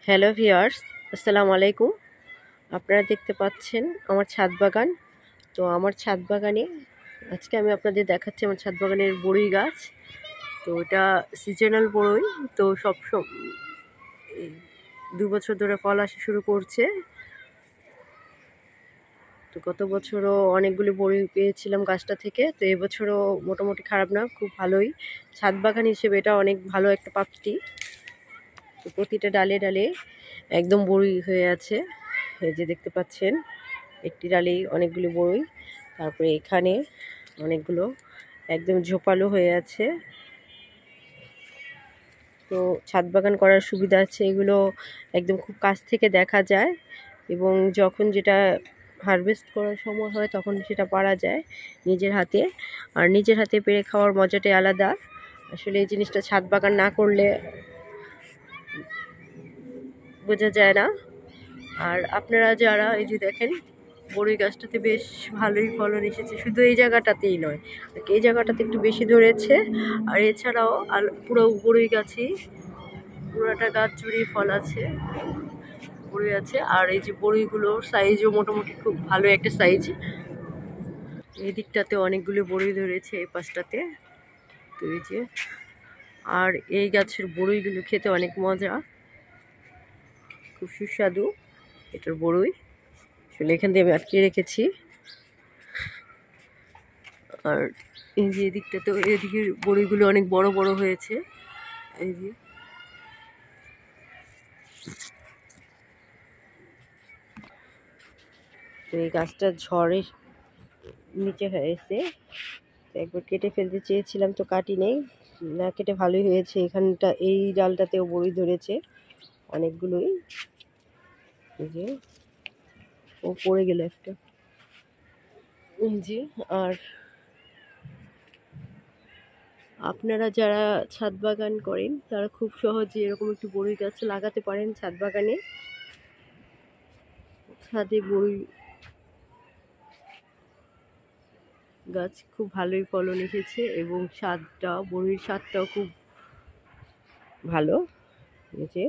Hello viewers, আসসালামু আলাইকুম। আপনারা দেখতে পাচ্ছেন আমার ছাদ বাগান। তো আমার ছাদ বাগানে আজকে আমি আপনাদের দেখাচ্ছি আমার ছাদ বাগানের বড়ই গাছ। তো এটা সিজনাল বড়ই। তো এই 2 বছর ধরে ফল আসা শুরু করছে। তো গত বছরও অনেকগুলি বড়ই পেয়েছিলাম গাছটা থেকে। তো এবছরও মোটামুটি খারাপ না, খুব ভালোই। ছাদ বাগান হিসেবে এটা অনেক ভালো একটা প্রাপ্তি। তো প্রতিটা ডালে ডালে একদম বড়ই হয়ে আছে। এই যে দেখতে পাচ্ছেন, একটি ডালেই অনেকগুলো বড়ই। তারপরে এখানে অনেকগুলো একদম ঝোপালো হয়ে আছে। তো ছাদ বাগান করার সুবিধা আছে, এগুলো একদম খুব কাছ থেকে দেখা যায় এবং যখন যেটা হারভেস্ট করার সময় হয় তখন সেটা পারা যায় নিজের হাতে। আর নিজের হাতে পেড়ে খাওয়ার মজাটাই আলাদা। আসলে এই জিনিসটা ছাদ বাগান না করলে বোঝা যায় না। আর আপনারা যারা এই যে দেখেন, বড়ই গাছটাতে বেশ ভালোই ফলন এসেছে, শুধু এই জায়গাটাতেই নয়, এই জায়গাটাতে একটু বেশি ধরেছে। আর এছাড়াও পুরো বড়ই গাছই, পুরোটা গাছ জুড়েই ফল আছে, বড়ই আছে। আর এই যে বড়ইগুলোর সাইজও মোটামুটি খুব ভালো একটা সাইজ। এই দিকটাতে অনেকগুলো বড়ই ধরেছে, এই পাশটাতে। তো এই যে, আর এই গাছের বড়ইগুলো খেতে অনেক মজা, খুব সুস্বাদু এটার বড়ই। আসলে এখান দিয়ে আমি আটকে রেখেছি। আর এই যে এদিকটাতেও, এদিকে বড়িগুলো অনেক বড় বড় হয়েছে। এই যে তো এই গাছটা ঝড়ের নিচে হয়েছে, একবার কেটে ফেলতে চেয়েছিলাম, তো কাটি নেই, না কেটে ভালোই হয়েছে। এখানটা এই ডালটাতেও বড়ি ধরেছে অনেকগুলোই। এই যে ও পড়ে গেল একটা। এই যে, আর আপনারা যারা ছাদ বাগান করেন তারা খুব সহজে এরকম একটু বড়ি গাছ লাগাতে পারেন ছাদ বাগানে। ছাদে বড়ি গাছ খুব ভালোই ফলন এসেছে এবং বড়ির স্বাদটাও খুব ভালো। এই যে,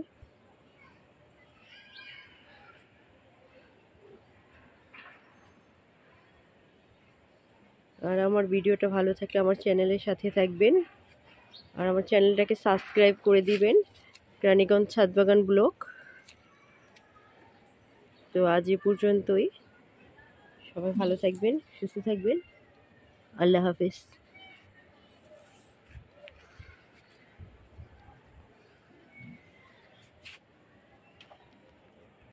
আর আমার ভিডিওটা ভালো থাকলে আমার চ্যানেলের সাথে থাকবেন আর আমার চ্যানেলটাকে সাবস্ক্রাইব করে দিবেন, রানীগঞ্জ ছাদ বাগান ব্লগ। তো আজ এ পর্যন্তই। সবাই ভালো থাকবেন, সুস্থ থাকবেন। আল্লাহ হাফেজ।